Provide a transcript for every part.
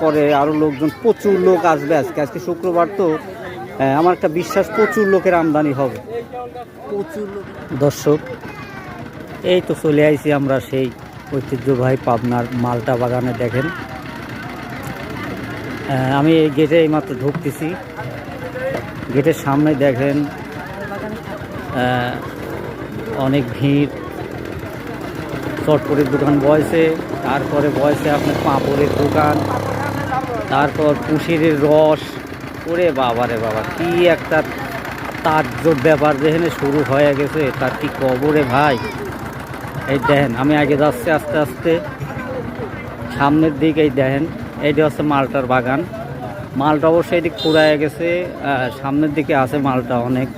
পরে আরও লোকজন, প্রচুর লোক আসবে আজকে। আজকে শুক্রবার তো আমার একটা বিশ্বাস প্রচুর লোকের আমদানি হবে, প্রচুর লোক। দর্শক, এই তো চলে আইছি আমরা সেই ঐতিহ্যবাহী পাবনার মালটা বাগানে। দেখেন আমি এই গেটে এইমাত্র ঢুকতেছি, গেটের সামনে দেখেন অনেক ভিড়। চটপটির দোকান বয়সে, তারপরে বয়সে আপনার পাঁপড়ের দোকান, তারপর পুষিরের রস। ওরে বাবা রে বাবা, কি একটা তাজ্জব ব্যাপার যেখানে শুরু হয়ে গেছে, তার কি কবরে ভাই। এই দেখেন আমি আগে যাচ্ছি আস্তে আস্তে সামনের দিকে। এই দেখেন এইটা হচ্ছে মালটার বাগান। মালটা অবশ্যই এদিক পুরায় গেছে, সামনের দিকে আছে মালটা অনেক।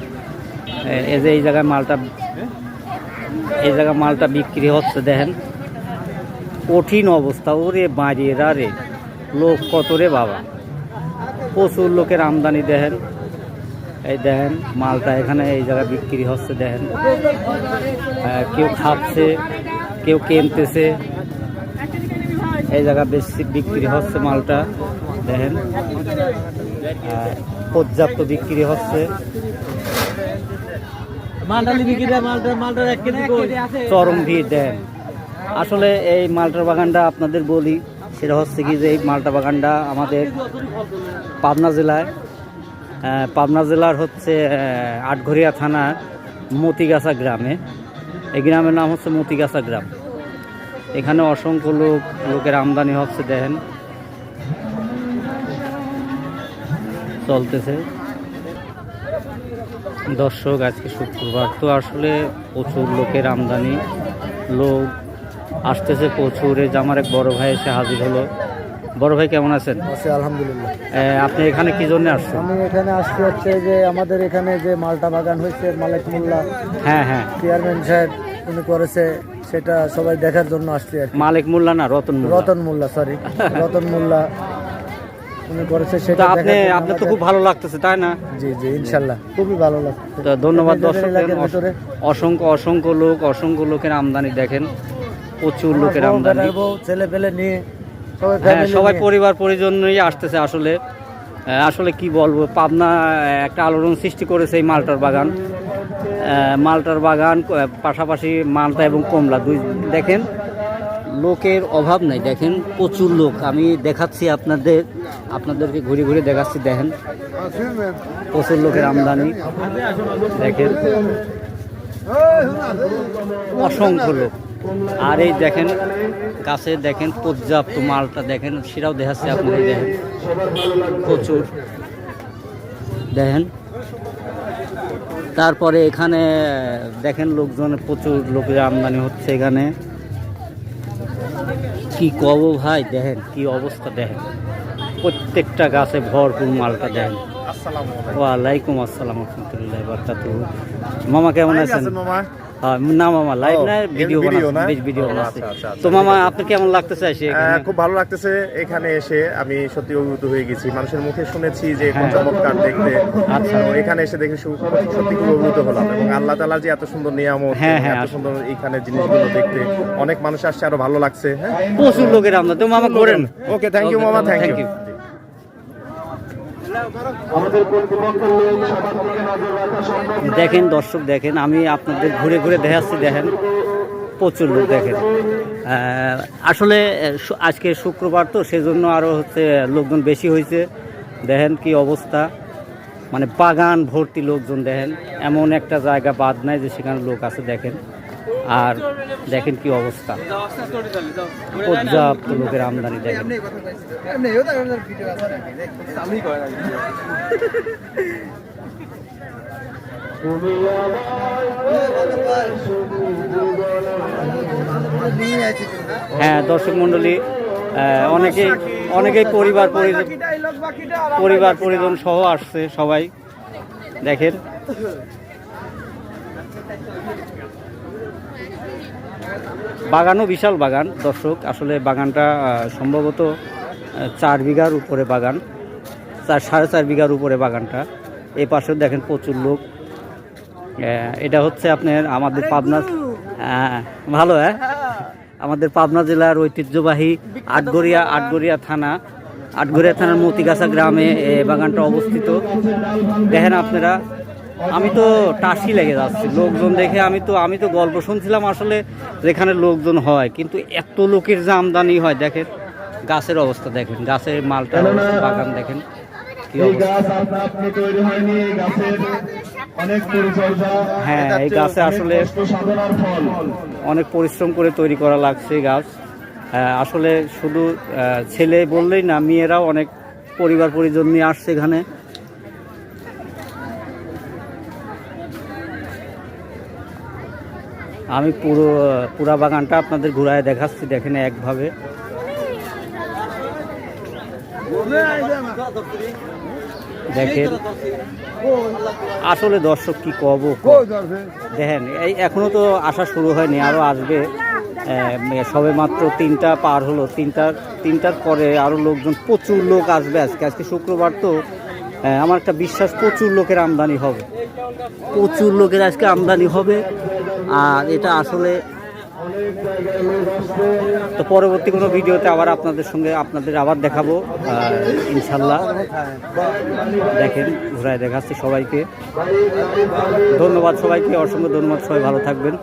এই যে এই জায়গায় মালটা বিক্রি হচ্ছে। দেখেন কঠিন অবস্থা। ওরে বাড়িয়ে রে, লোক কত রে বাবা, প্রচুর লোকের আমদানি। দেখেন এই দেখেন মালটা এখানে এই জায়গায় বিক্রি হচ্ছে। দেখেন কেউ খাচ্ছে, কেউ কিনতেছে। এই জায়গা বেশি বিক্রি হচ্ছে মালটা। দেখেন পর্যাপ্ত বিক্রি হচ্ছে। চরম ভিড়। দেন আসলে এই মালটার বাগানটা আপনাদের বলি, সেটা হচ্ছে কি যে এই মালটা বাগানটা আমাদের পাবনা জেলার হচ্ছে আটঘরিয়া থানার মতিগাছা গ্রামে। এই গ্রামের নাম হচ্ছে মতিগাছা গ্রাম। এখানে অসংখ্য লোকের আমদানি হচ্ছে। দেখেন চলতেছে। দর্শক, আজকে শুক্রবার তো আসলে প্রচুর লোকের আমদানি, লোক আসতেছে প্রচুর। এই যে আমার এক বড় ভাই এসে হাজির হলো। বড় ভাই কেমন আছেন? আলহামদুলিল্লাহ। আপনি এখানে কি জন্য আসছেন? আমি এখানে আসতে হচ্ছে যে আমাদের এখানে যে মালটা বাগান হয়েছে মালিক মোল্লা, হ্যাঁ হ্যাঁ, চেয়ারম্যান সাহেব উনি করেছে, সেটা সবাই দেখার জন্য আসছে। মালিক মোল্লা না, রতন মোল্লা, সরি রতন মোল্লা উনি করেছে সেটা। আপনি তো খুব ভালো লাগতেছে, তাই না? জি জি, ইনশাল্লাহ খুবই ভালো লাগছে। তো ধন্যবাদ দর্শক। অসংখ্য লোকের আমদানি। দেখেন প্রচুর লোকের আমদানি, ছেলে পেলে নিয়ে সবাই পরিবার পরিজন নিয়ে আসতেছে। আসলে কি বলবো, পাবনা একটা আলোড়ন সৃষ্টি করেছে এই মালটার বাগান। পাশাপাশি মালটা এবং কমলা দুই। দেখেন লোকের অভাব নাই। দেখেন প্রচুর লোক। আমি দেখাচ্ছি আপনাদেরকে ঘুরে ঘুরে দেখাচ্ছি। দেখেন প্রচুর লোকের আমদানি। দেখেন অসংখ্য লোক। আর এই দেখেন গাছে দেখেন পর্যাপ্ত মালটা। দেখেন সেটাও দেখাচ্ছে আপনাদের। দেখেন প্রচুর। দেখেন তারপরে এখানে দেখেন লোকজন, প্রচুর লোকের আমদানি হচ্ছে এখানে। কি কব ভাই, দেখেন কি অবস্থা। দেখেন প্রত্যেকটা গাছে ভরপুর মালটা। দেখেন। ওয়ালাইকুম আসসালাম রহমতুল্লাহ বারাকাতুহু। মামা কেমন আছেন? না মামা, লাইভ না, ভিডিও বানাচ্ছি। তো মামা আপনি কেমন লাগতেছে? খুব ভালো লাগতেছে এখানে এসে। আমি সত্যি অভিভূত হয়ে গেছি। মানুষের মুখে শুনেছি যে চমৎকার দেখতে, এখানে এসে দেখে সত্যি খুব অভিভূত হলাম। এবং আল্লাহ তাআলার যে এত সুন্দর নিয়ামত, এত সুন্দর এখানে জিনিসগুলো দেখতে অনেক মানুষ আসছে, আরো ভালো লাগছে। প্রচুর লোকের আমদানি। তো মামা করেন। ওকে, থ্যাংক ইউ মামা, থ্যাংক ইউ। দেখেন দর্শক, দেখেন আমি আপনাদের ঘুরে ঘুরে দেখাচ্ছি। দেখেন প্রচুর লোক। দেখেন আসলে আজকে শুক্রবার তো সেজন্য আরও হচ্ছে লোকজন বেশি হয়েছে। দেখেন কি অবস্থা, মানে বাগান ভর্তি লোকজন। দেখেন এমন একটা জায়গা বাদ নাই যে সেখানে লোক আছে। দেখেন আর দেখেন কি অবস্থা, পর্যাপ্ত লোকের আমদানি। দেখেন হ্যাঁ দর্শক মন্ডলী, অনেকেই পরিবার পরিজন সহ আসছে সবাই। দেখেন বাগানও বিশাল বাগান দর্শক। আসলে বাগানটা সম্ভবত 4 বিঘার উপরে বাগান, 4.5 বিঘার উপরে বাগানটা। এই পাশেও দেখেন প্রচুর লোক। এটা হচ্ছে আপনার আমাদের পাবনা, ভালো আমাদের পাবনা জেলার ঐতিহ্যবাহী আটঘরিয়া থানা আটঘরিয়া থানার মতিগাছা গ্রামে এই বাগানটা অবস্থিত। দেখেন আপনারা, আমি তো টাসি লেগে যাচ্ছি লোকজন দেখে। আমি তো গল্প শুনছিলাম আসলে যেখানে লোকজন হয়, কিন্তু এত লোকের যে আমদানি হয়। দেখেন গাছের অবস্থা, দেখেন গাছের মালটা, বাগান দেখেন কি অবস্থা। হ্যাঁ, এই গাছে আসলে অনেক পরিশ্রম করে তৈরি করা লাগছে গাছ। আসলে শুধু ছেলে বললেই না, মেয়েরাও অনেক পরিবার পরিজন নিয়ে আসছে এখানে। আমি পুরা বাগানটা আপনাদের ঘুরায় দেখাচ্ছি, দেখেন একভাবে। দেখেন আসলে দর্শক কি কব, দেখেন এই এখনো তো আসা শুরু হয়নি, আরো আসবে। সবে মাত্র 3টা পার হলো, তিনটার পরে আরো লোকজন, প্রচুর লোক আসবে আজকে শুক্রবার তো। আমার একটা বিশ্বাস প্রচুর লোকের আমদানি হবে, প্রচুর লোকের আজকে আমদানি হবে। আর এটা আসলে তো পরবর্তী কোনো ভিডিওতে আবার আপনাদের আবার দেখাবো ইনশাল্লাহ। দেখেন ঘুরায় দেখাচ্ছি সবাইকে। ধন্যবাদ সবাইকে, অসংখ্য ধন্যবাদ। সবাই ভালো থাকবেন।